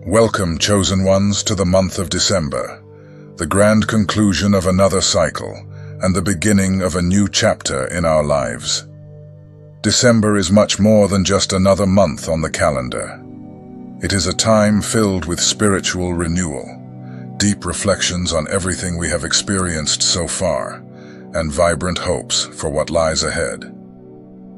Welcome, chosen ones, to the month of December, the grand conclusion of another cycle and the beginning of a new chapter in our lives. December is much more than just another month on the calendar. It is a time filled with spiritual renewal, deep reflections on everything we have experienced so far, and vibrant hopes for what lies ahead.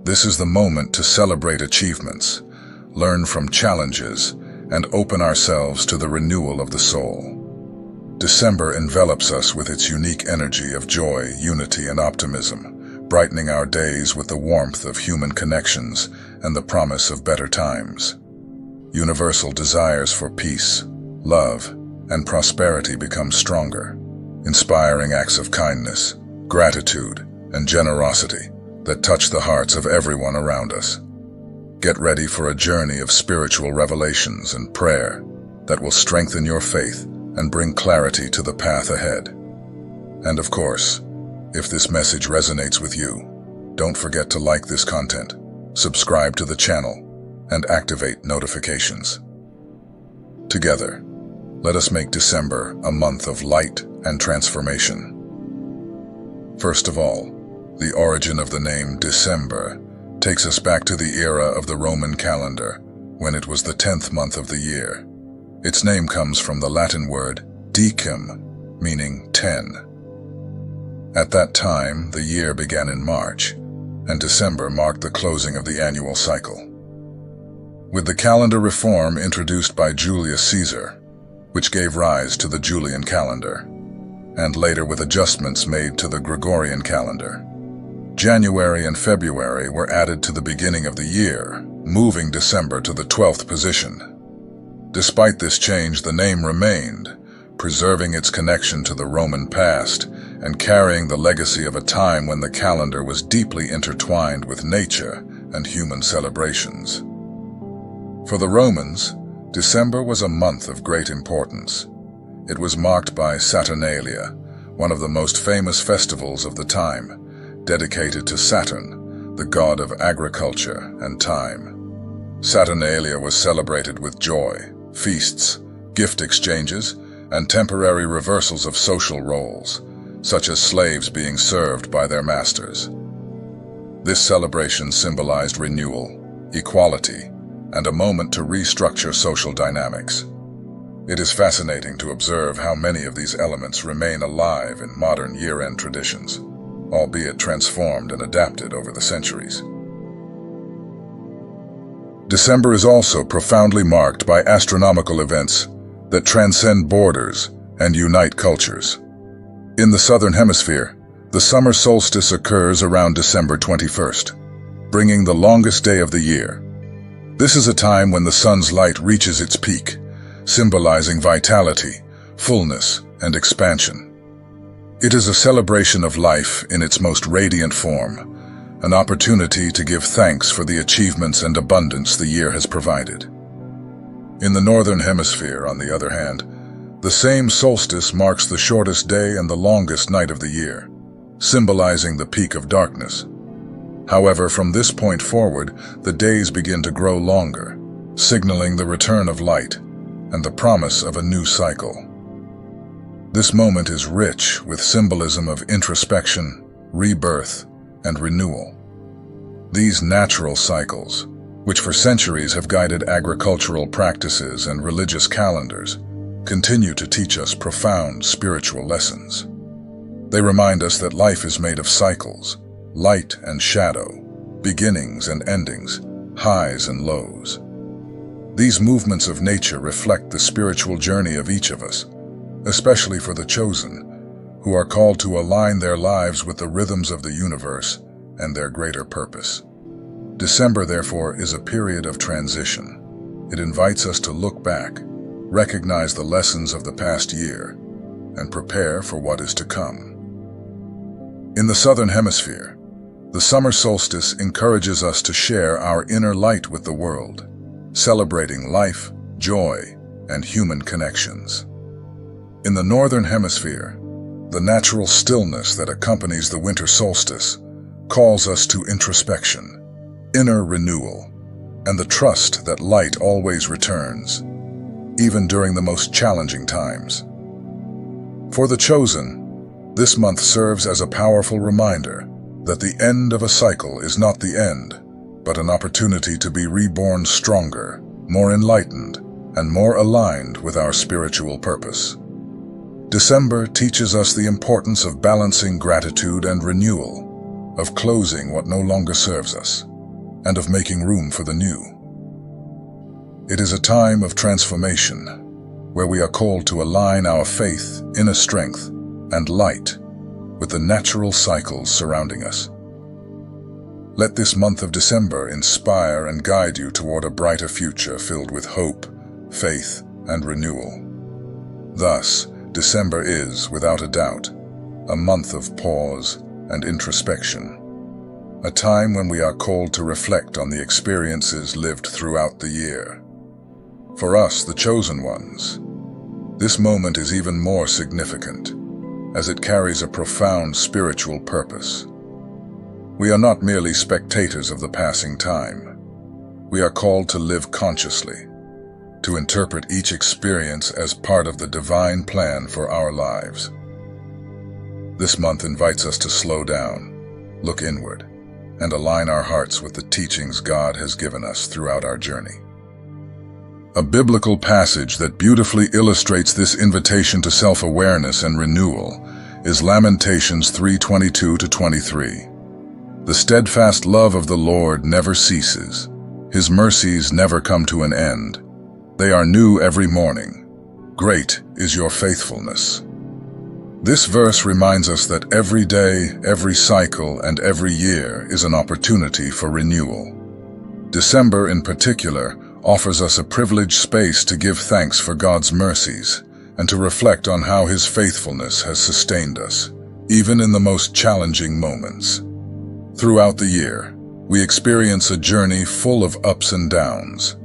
This is the moment to celebrate achievements, learn from challenges, and open ourselves to the renewal of the soul. December envelops us with its unique energy of joy, unity, and optimism, brightening our days with the warmth of human connections and the promise of better times. Universal desires for peace, love, and prosperity become stronger, inspiring acts of kindness, gratitude, and generosity that touch the hearts of everyone around us. Get ready for a journey of spiritual revelations and prayer that will strengthen your faith and bring clarity to the path ahead. And of course, if this message resonates with you, don't forget to like this content, subscribe to the channel, and activate notifications. Together, let us make December a month of light and transformation. First of all, the origin of the name December takes us back to the era of the Roman calendar, when it was the 10th month of the year. Its name comes from the Latin word decem, meaning 10. At that time, the year began in March, and December marked the closing of the annual cycle. With the calendar reform introduced by Julius Caesar, which gave rise to the Julian calendar, and later with adjustments made to the Gregorian calendar, January and February were added to the beginning of the year, moving December to the 12th position. Despite this change, the name remained, preserving its connection to the Roman past and carrying the legacy of a time when the calendar was deeply intertwined with nature and human celebrations. For the Romans, December was a month of great importance. It was marked by Saturnalia, one of the most famous festivals of the time, dedicated to Saturn, the god of agriculture and time. Saturnalia was celebrated with joy, feasts, gift exchanges, and temporary reversals of social roles, such as slaves being served by their masters. This celebration symbolized renewal, equality, and a moment to restructure social dynamics. It is fascinating to observe how many of these elements remain alive in modern year-end traditions, albeit transformed and adapted over the centuries. December is also profoundly marked by astronomical events that transcend borders and unite cultures. In the Southern Hemisphere, the summer solstice occurs around December 21st, bringing the longest day of the year. This is a time when the sun's light reaches its peak, symbolizing vitality, fullness, and expansion. It is a celebration of life in its most radiant form, an opportunity to give thanks for the achievements and abundance the year has provided. In the Northern Hemisphere, on the other hand, the same solstice marks the shortest day and the longest night of the year, symbolizing the peak of darkness. However, from this point forward, the days begin to grow longer, signaling the return of light and the promise of a new cycle. This moment is rich with symbolism of introspection, rebirth, and renewal. These natural cycles, which for centuries have guided agricultural practices and religious calendars, continue to teach us profound spiritual lessons. They remind us that life is made of cycles, light and shadow, beginnings and endings, highs and lows. These movements of nature reflect the spiritual journey of each of us, especially for the chosen, who are called to align their lives with the rhythms of the universe and their greater purpose. December, therefore, is a period of transition. It invites us to look back, recognize the lessons of the past year, and prepare for what is to come. In the Southern Hemisphere, the summer solstice encourages us to share our inner light with the world, celebrating life, joy, and human connections. In the Northern Hemisphere, the natural stillness that accompanies the winter solstice calls us to introspection, inner renewal, and the trust that light always returns. even during the most challenging times. For the chosen, this month serves as a powerful reminder that the end of a cycle is not the end, but an opportunity to be reborn stronger, more enlightened, and more aligned with our spiritual purpose. December teaches us the importance of balancing gratitude and renewal, of closing what no longer serves us, and of making room for the new. It is a time of transformation, where we are called to align our faith, inner strength, and light with the natural cycles surrounding us. Let this month of December inspire and guide you toward a brighter future filled with hope, faith, and renewal. Thus, December is, without a doubt, a month of pause and introspection, a time when we are called to reflect on the experiences lived throughout the year. For us, the chosen ones, this moment is even more significant, as it carries a profound spiritual purpose. We are not merely spectators of the passing time. We are called to live consciously, to interpret each experience as part of the divine plan for our lives. This month invites us to slow down, look inward, and align our hearts with the teachings God has given us throughout our journey. A biblical passage that beautifully illustrates this invitation to self-awareness and renewal is Lamentations 3:22-23. The steadfast love of the Lord never ceases. His mercies never come to an end. They are new every morning. Great is your faithfulness. This verse reminds us that every day, every cycle, and every year is an opportunity for renewal. December, in particular, offers us a privileged space to give thanks for God's mercies and to reflect on how His faithfulness has sustained us, even in the most challenging moments. Throughout the year, we experience a journey full of ups and downs.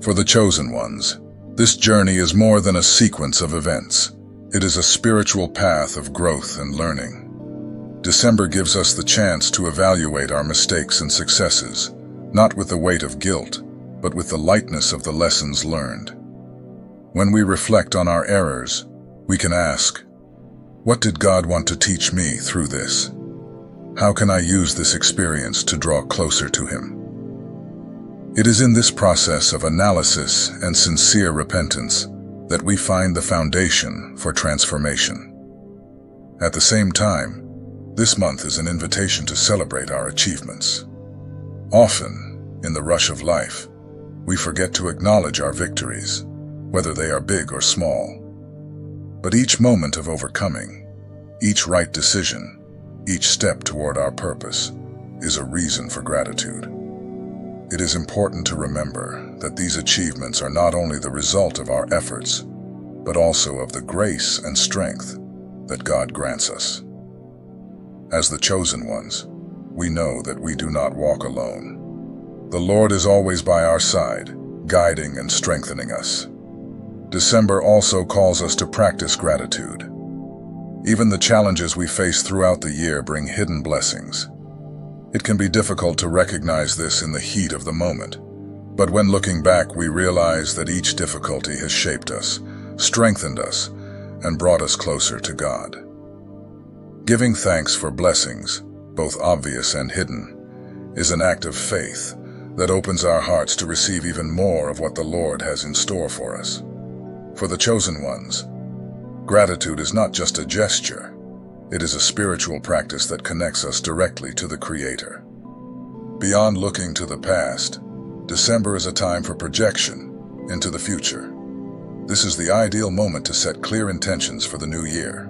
For the chosen ones, this journey is more than a sequence of events. It is a spiritual path of growth and learning. December gives us the chance to evaluate our mistakes and successes, not with the weight of guilt, but with the lightness of the lessons learned. When we reflect on our errors, we can ask, what did God want to teach me through this? How can I use this experience to draw closer to Him? It is in this process of analysis and sincere repentance that we find the foundation for transformation. At the same time, this month is an invitation to celebrate our achievements. Often, in the rush of life, we forget to acknowledge our victories, whether they are big or small. But each moment of overcoming, each right decision, each step toward our purpose, is a reason for gratitude. It is important to remember that these achievements are not only the result of our efforts, but also of the grace and strength that God grants us. As the chosen ones, we know that we do not walk alone. The Lord is always by our side, guiding and strengthening us. December also calls us to practice gratitude. Even the challenges we face throughout the year bring hidden blessings. It can be difficult to recognize this in the heat of the moment, but when looking back, we realize that each difficulty has shaped us, strengthened us, and brought us closer to God. Giving thanks for blessings, both obvious and hidden, is an act of faith that opens our hearts to receive even more of what the Lord has in store for us. For the chosen ones, gratitude is not just a gesture. It is a spiritual practice that connects us directly to the Creator. Beyond looking to the past, December is a time for projection into the future. This is the ideal moment to set clear intentions for the new year.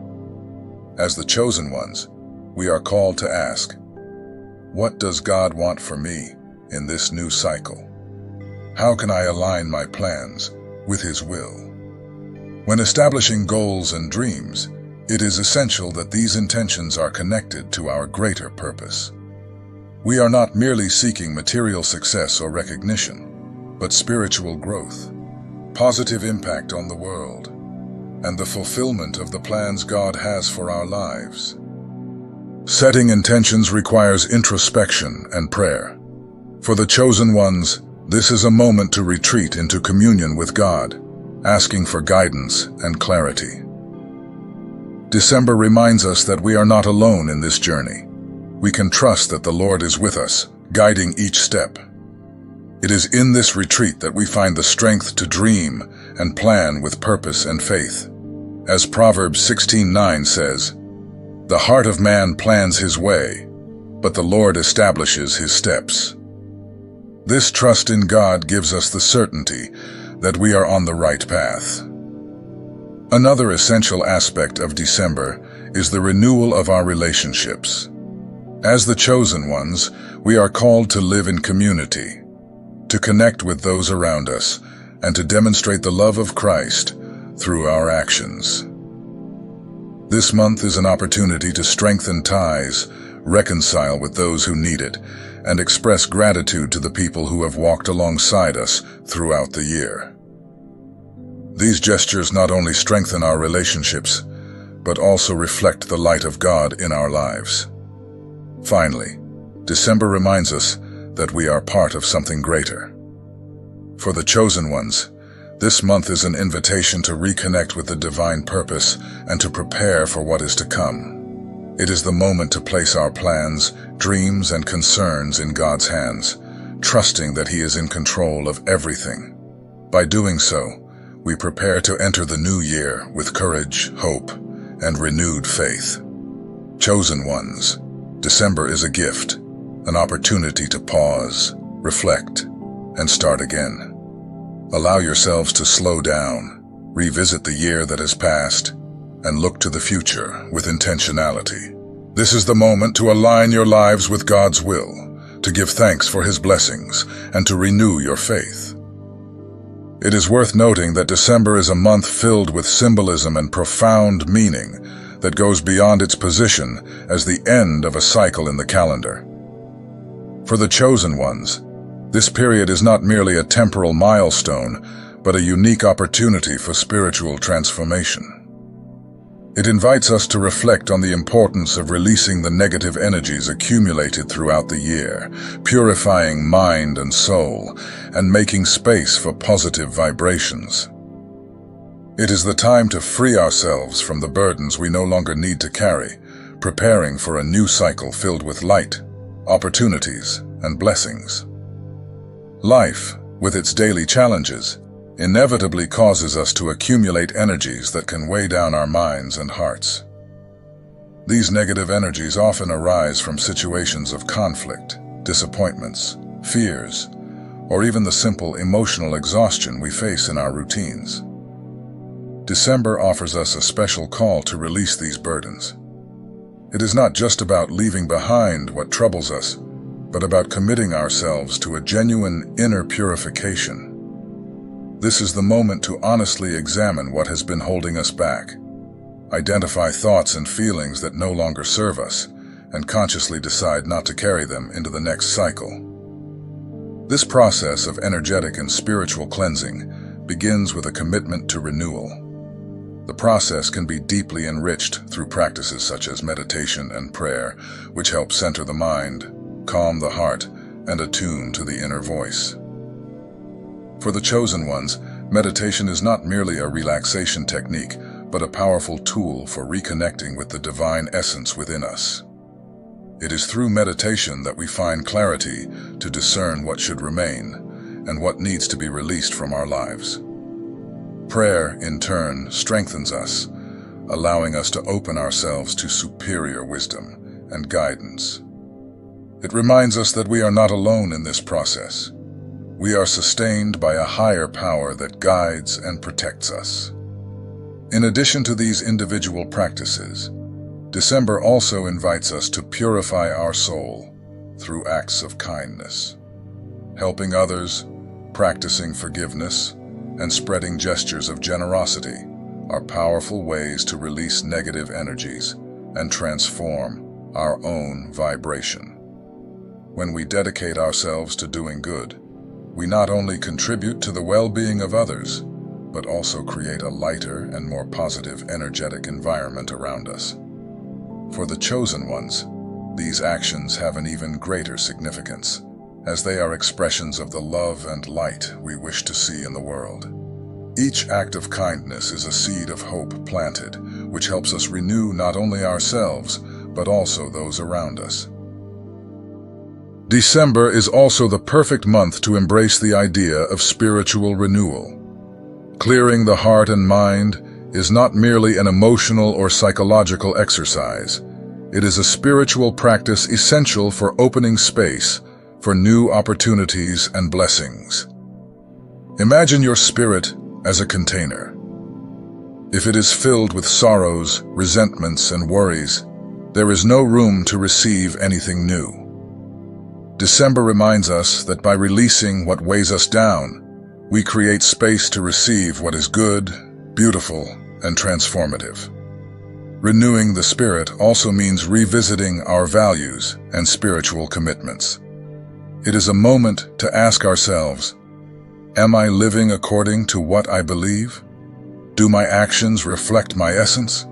As the chosen ones, we are called to ask, what does God want for me in this new cycle? How can I align my plans with His will? When establishing goals and dreams, it is essential that these intentions are connected to our greater purpose. We are not merely seeking material success or recognition, but spiritual growth, positive impact on the world, and the fulfillment of the plans God has for our lives. Setting intentions requires introspection and prayer. For the chosen ones, this is a moment to retreat into communion with God, asking for guidance and clarity. December reminds us that we are not alone in this journey. We can trust that the Lord is with us, guiding each step. It is in this retreat that we find the strength to dream and plan with purpose and faith. As Proverbs 16:9 says, "The heart of man plans his way, but the Lord establishes his steps." This trust in God gives us the certainty that we are on the right path. Another essential aspect of December is the renewal of our relationships. As the chosen ones, we are called to live in community, to connect with those around us, and to demonstrate the love of Christ through our actions. This month is an opportunity to strengthen ties, reconcile with those who need it, and express gratitude to the people who have walked alongside us throughout the year. These gestures not only strengthen our relationships, but also reflect the light of God in our lives. Finally, December reminds us that we are part of something greater. For the chosen ones, this month is an invitation to reconnect with the divine purpose and to prepare for what is to come. It is the moment to place our plans, dreams, and concerns in God's hands, trusting that He is in control of everything. By doing so, we prepare to enter the new year with courage, hope, and renewed faith. Chosen ones, December is a gift, an opportunity to pause, reflect, and start again. Allow yourselves to slow down, revisit the year that has passed, and look to the future with intentionality. This is the moment to align your lives with God's will, to give thanks for His blessings, and to renew your faith. It is worth noting that December is a month filled with symbolism and profound meaning that goes beyond its position as the end of a cycle in the calendar. For the chosen ones, this period is not merely a temporal milestone, but a unique opportunity for spiritual transformation. It invites us to reflect on the importance of releasing the negative energies accumulated throughout the year, purifying mind and soul, and making space for positive vibrations. It is the time to free ourselves from the burdens we no longer need to carry, preparing for a new cycle filled with light, opportunities, and blessings. Life, with its daily challenges, inevitably causes us to accumulate energies that can weigh down our minds and hearts. These negative energies often arise from situations of conflict, disappointments, fears, or even the simple emotional exhaustion we face in our routines. December offers us a special call to release these burdens. It is not just about leaving behind what troubles us, but about committing ourselves to a genuine inner purification. This is the moment to honestly examine what has been holding us back, identify thoughts and feelings that no longer serve us, and consciously decide not to carry them into the next cycle. This process of energetic and spiritual cleansing begins with a commitment to renewal. The process can be deeply enriched through practices such as meditation and prayer, which help center the mind, calm the heart, and attune to the inner voice. For the chosen ones, meditation is not merely a relaxation technique, but a powerful tool for reconnecting with the divine essence within us. It is through meditation that we find clarity to discern what should remain and what needs to be released from our lives. Prayer, in turn, strengthens us, allowing us to open ourselves to superior wisdom and guidance. It reminds us that we are not alone in this process. We are sustained by a higher power that guides and protects us. In addition to these individual practices, December also invites us to purify our soul through acts of kindness. Helping others, practicing forgiveness, and spreading gestures of generosity are powerful ways to release negative energies and transform our own vibration. When we dedicate ourselves to doing good, we not only contribute to the well-being of others, but also create a lighter and more positive energetic environment around us. For the chosen ones, these actions have an even greater significance, as they are expressions of the love and light we wish to see in the world. Each act of kindness is a seed of hope planted, which helps us renew not only ourselves, but also those around us. December is also the perfect month to embrace the idea of spiritual renewal. Clearing the heart and mind is not merely an emotional or psychological exercise. It is a spiritual practice essential for opening space for new opportunities and blessings. Imagine your spirit as a container. If it is filled with sorrows, resentments, and worries, there is no room to receive anything new. December reminds us that by releasing what weighs us down, we create space to receive what is good, beautiful, and transformative. Renewing the spirit also means revisiting our values and spiritual commitments. It is a moment to ask ourselves, am I living according to what I believe? Do my actions reflect my essence?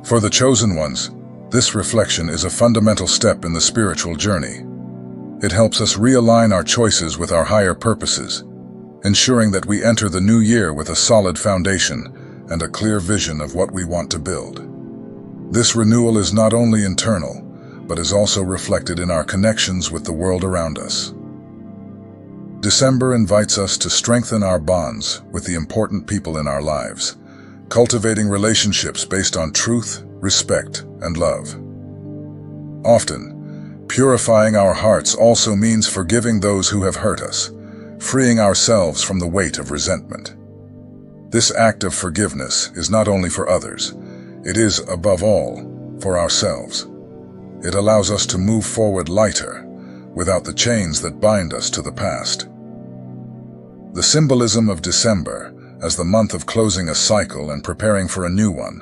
For the chosen ones, this reflection is a fundamental step in the spiritual journey. It helps us realign our choices with our higher purposes, ensuring that we enter the new year with a solid foundation and a clear vision of what we want to build. This renewal is not only internal, but is also reflected in our connections with the world around us. December invites us to strengthen our bonds with the important people in our lives, cultivating relationships based on truth, respect, and love. Often, purifying our hearts also means forgiving those who have hurt us, freeing ourselves from the weight of resentment. This act of forgiveness is not only for others, it is, above all, for ourselves. It allows us to move forward lighter, without the chains that bind us to the past. The symbolism of December, as the month of closing a cycle and preparing for a new one,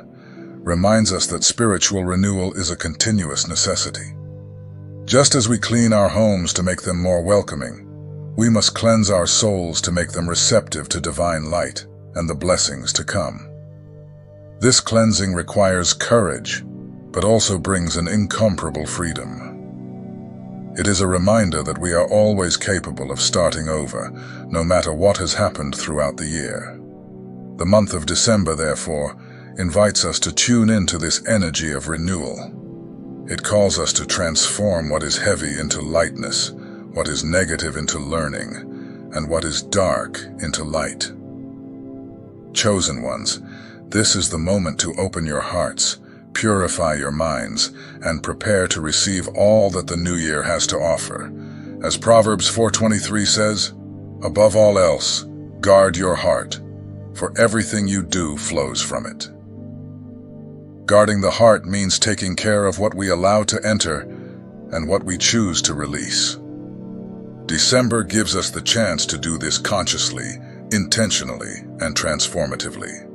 reminds us that spiritual renewal is a continuous necessity. Just as we clean our homes to make them more welcoming, we must cleanse our souls to make them receptive to divine light and the blessings to come. This cleansing requires courage, but also brings an incomparable freedom. It is a reminder that we are always capable of starting over, no matter what has happened throughout the year. The month of December, therefore, invites us to tune into this energy of renewal. It calls us to transform what is heavy into lightness, what is negative into learning, and what is dark into light. Chosen ones, this is the moment to open your hearts, purify your minds, and prepare to receive all that the new year has to offer. As Proverbs 4:23 says, "Above all else, guard your heart, for everything you do flows from it." Guarding the heart means taking care of what we allow to enter and what we choose to release. December gives us the chance to do this consciously, intentionally, and transformatively.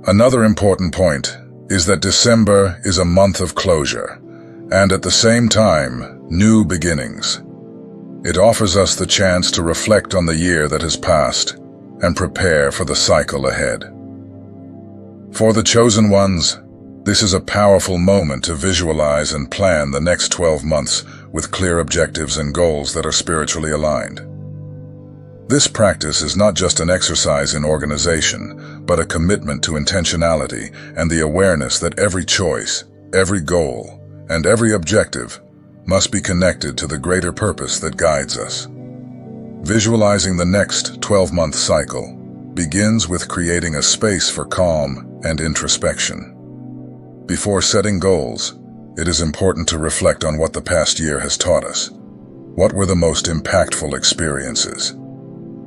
Another important point is that December is a month of closure, and at the same time, new beginnings. It offers us the chance to reflect on the year that has passed and prepare for the cycle ahead. For the chosen ones, this is a powerful moment to visualize and plan the next 12 months with clear objectives and goals that are spiritually aligned. This practice is not just an exercise in organization, but a commitment to intentionality and the awareness that every choice, every goal, and every objective must be connected to the greater purpose that guides us. Visualizing the next 12-month cycle begins with creating a space for calm and introspection. Before setting goals, it is important to reflect on what the past year has taught us. What were the most impactful experiences?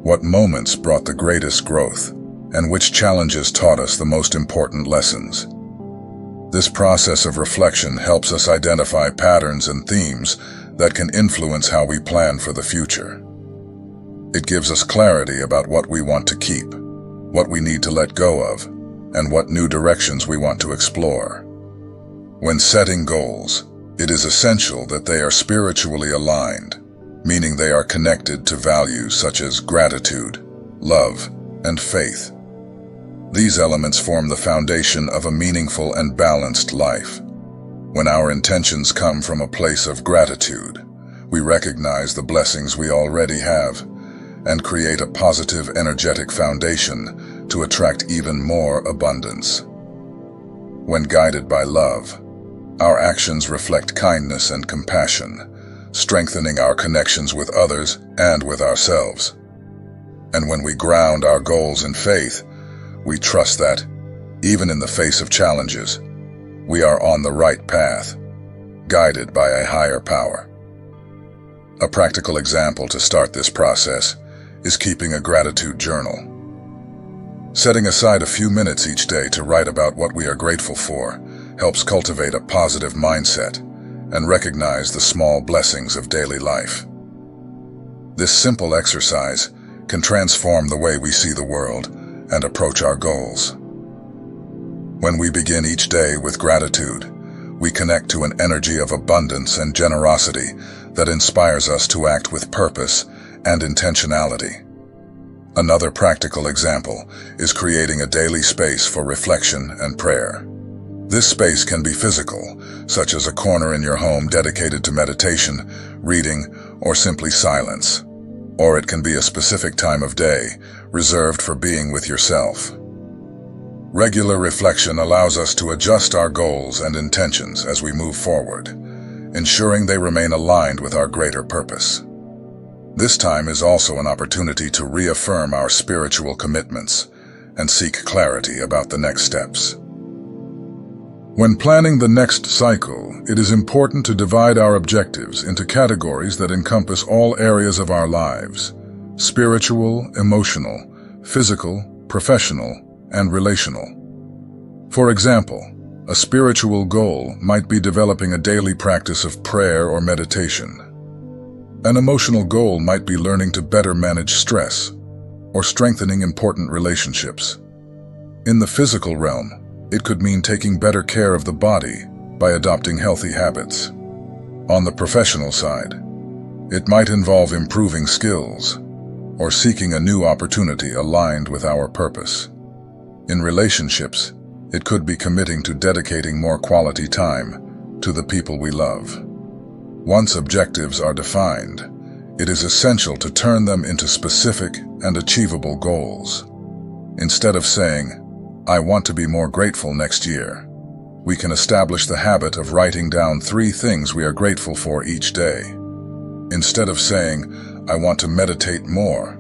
What moments brought the greatest growth? And which challenges taught us the most important lessons? This process of reflection helps us identify patterns and themes that can influence how we plan for the future. It gives us clarity about what we want to keep, what we need to let go of, and what new directions we want to explore. When setting goals, it is essential that they are spiritually aligned, meaning they are connected to values such as gratitude, love, and faith. These elements form the foundation of a meaningful and balanced life. When our intentions come from a place of gratitude, we recognize the blessings we already have and create a positive, energetic foundation to attract even more abundance. When guided by love, our actions reflect kindness and compassion, strengthening our connections with others and with ourselves. And when we ground our goals in faith, we trust that, even in the face of challenges, we are on the right path, guided by a higher power. A practical example to start this process is keeping a gratitude journal. Setting aside a few minutes each day to write about what we are grateful for helps cultivate a positive mindset and recognize the small blessings of daily life. This simple exercise can transform the way we see the world and approach our goals. When we begin each day with gratitude, we connect to an energy of abundance and generosity that inspires us to act with purpose and intentionality. Another practical example is creating a daily space for reflection and prayer. This space can be physical, such as a corner in your home dedicated to meditation, reading, or simply silence. Or it can be a specific time of day, reserved for being with yourself. Regular reflection allows us to adjust our goals and intentions as we move forward, ensuring they remain aligned with our greater purpose. This time is also an opportunity to reaffirm our spiritual commitments and seek clarity about the next steps. When planning the next cycle, it is important to divide our objectives into categories that encompass all areas of our lives: spiritual, emotional, physical, professional, and relational. For example, a spiritual goal might be developing a daily practice of prayer or meditation. An emotional goal might be learning to better manage stress or strengthening important relationships. In the physical realm, it could mean taking better care of the body by adopting healthy habits. On the professional side, it might involve improving skills or seeking a new opportunity aligned with our purpose. In relationships, it could be committing to dedicating more quality time to the people we love. Once objectives are defined, it is essential to turn them into specific and achievable goals. Instead of saying, "I want to be more grateful next year," we can establish the habit of writing down 3 things we are grateful for each day. Instead of saying, "I want to meditate more,"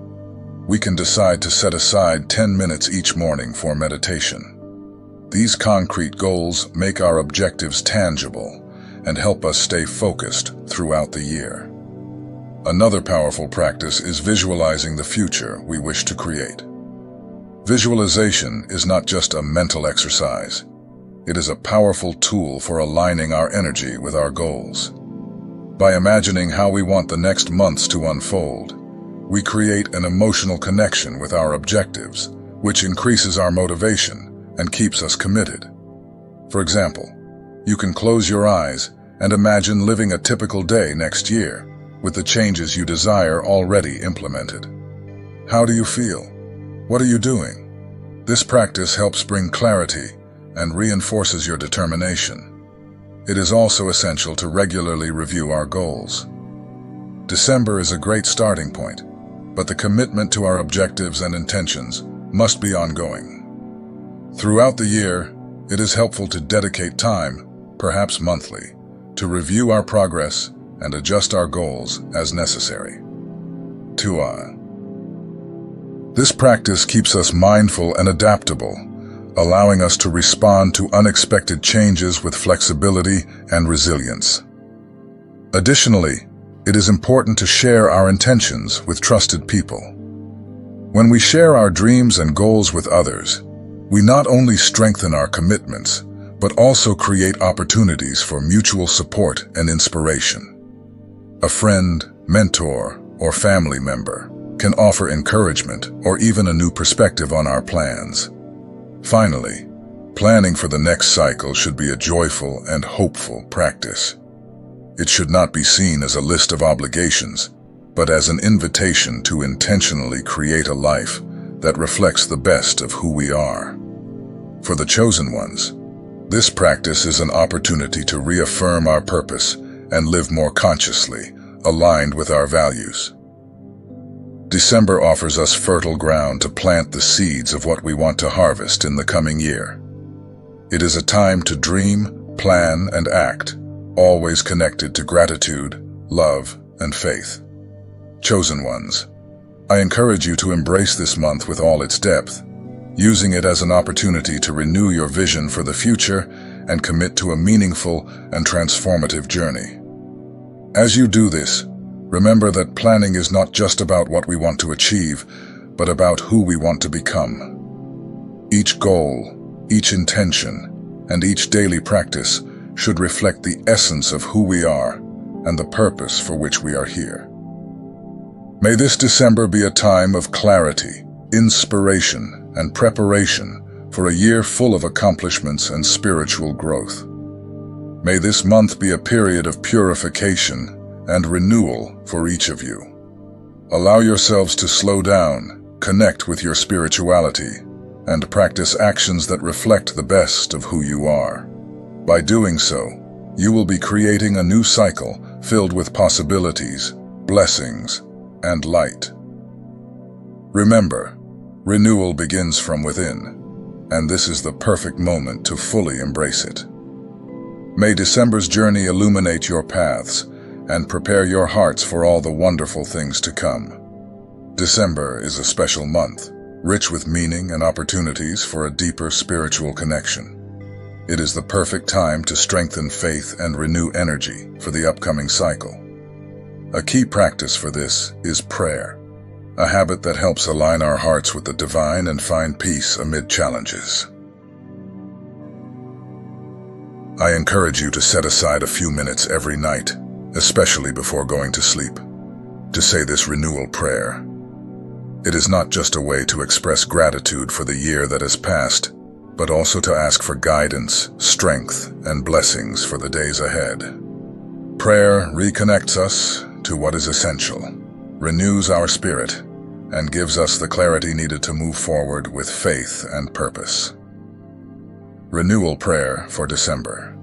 we can decide to set aside 10 minutes each morning for meditation. These concrete goals make our objectives tangible and help us stay focused throughout the year. Another powerful practice is visualizing the future we wish to create. Visualization is not just a mental exercise. It is a powerful tool for aligning our energy with our goals. By imagining how we want the next months to unfold, we create an emotional connection with our objectives, which increases our motivation and keeps us committed. For example, you can close your eyes and imagine living a typical day next year with the changes you desire already implemented. How do you feel? What are you doing? This practice helps bring clarity and reinforces your determination. It is also essential to regularly review our goals. December is a great starting point, but the commitment to our objectives and intentions must be ongoing. Throughout the year, it is helpful to dedicate time, perhaps monthly, to review our progress and adjust our goals as necessary. 2. This practice keeps us mindful and adaptable, allowing us to respond to unexpected changes with flexibility and resilience. Additionally, it is important to share our intentions with trusted people. When we share our dreams and goals with others, we not only strengthen our commitments, but also create opportunities for mutual support and inspiration. A friend, mentor, or family member can offer encouragement or even a new perspective on our plans. Finally, planning for the next cycle should be a joyful and hopeful practice. It should not be seen as a list of obligations, but as an invitation to intentionally create a life that reflects the best of who we are. For the chosen ones, this practice is an opportunity to reaffirm our purpose and live more consciously, aligned with our values. December offers us fertile ground to plant the seeds of what we want to harvest in the coming year. It is a time to dream, plan, and act, always connected to gratitude, love, and faith. Chosen ones, I encourage you to embrace this month with all its depth, using it as an opportunity to renew your vision for the future and commit to a meaningful and transformative journey. As you do this, remember that planning is not just about what we want to achieve, but about who we want to become. Each goal, each intention, and each daily practice should reflect the essence of who we are and the purpose for which we are here. May this December be a time of clarity, inspiration, and preparation for a year full of accomplishments and spiritual growth. May this month be a period of purification and renewal for each of you. Allow yourselves to slow down, connect with your spirituality, and practice actions that reflect the best of who you are. By doing so, you will be creating a new cycle filled with possibilities, blessings, and light. Remember, renewal begins from within, and this is the perfect moment to fully embrace it. May December's journey illuminate your paths and prepare your hearts for all the wonderful things to come. December is a special month, rich with meaning and opportunities for a deeper spiritual connection. It is the perfect time to strengthen faith and renew energy for the upcoming cycle. A key practice for this is prayer, a habit that helps align our hearts with the divine and find peace amid challenges. I encourage you to set aside a few minutes every night, especially before going to sleep, to say this renewal prayer. It is not just a way to express gratitude for the year that has passed, but also to ask for guidance, strength, and blessings for the days ahead. Prayer reconnects us to what is essential, renews our spirit, and gives us the clarity needed to move forward with faith and purpose. Renewal prayer for December.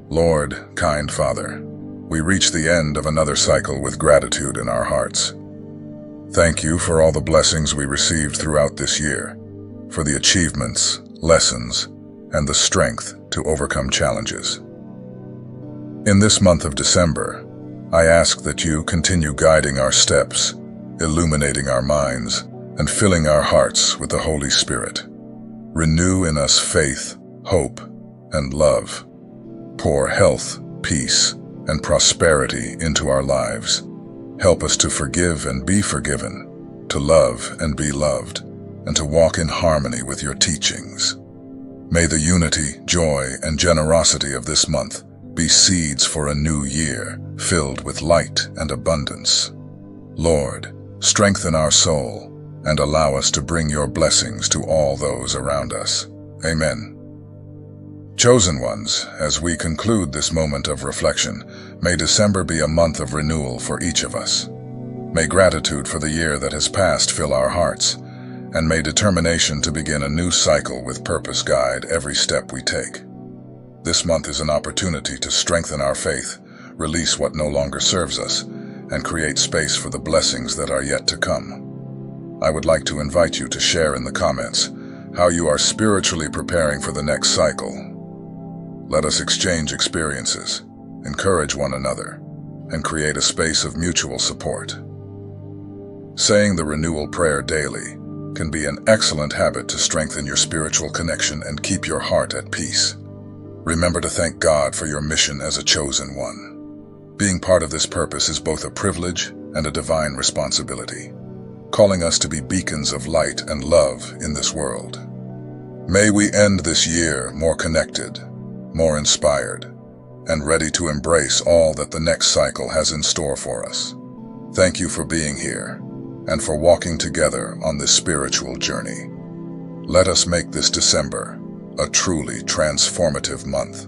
Lord, kind Father, we reach the end of another cycle with gratitude in our hearts. Thank you for all the blessings we received throughout this year, for the achievements, lessons, and the strength to overcome challenges. In this month of December, I ask that you continue guiding our steps, illuminating our minds, and filling our hearts with the Holy Spirit. Renew in us faith, hope, and love. Pour health, peace, and prosperity into our lives. Help us to forgive and be forgiven, to love and be loved, and to walk in harmony with your teachings. May the unity, joy, and generosity of this month be seeds for a new year filled with light and abundance. Lord, strengthen our soul and allow us to bring your blessings to all those around us. Amen. Chosen ones, as we conclude this moment of reflection, may December be a month of renewal for each of us. May gratitude for the year that has passed fill our hearts, and may determination to begin a new cycle with purpose guide every step we take. This month is an opportunity to strengthen our faith, release what no longer serves us, and create space for the blessings that are yet to come. I would like to invite you to share in the comments how you are spiritually preparing for the next cycle. Let us exchange experiences, encourage one another, and create a space of mutual support. Saying the renewal prayer daily can be an excellent habit to strengthen your spiritual connection and keep your heart at peace. Remember to thank God for your mission as a chosen one. Being part of this purpose is both a privilege and a divine responsibility, calling us to be beacons of light and love in this world. May we end this year more connected, more inspired, and ready to embrace all that the next cycle has in store for us. Thank you for being here and for walking together on this spiritual journey. Let us make this December a truly transformative month.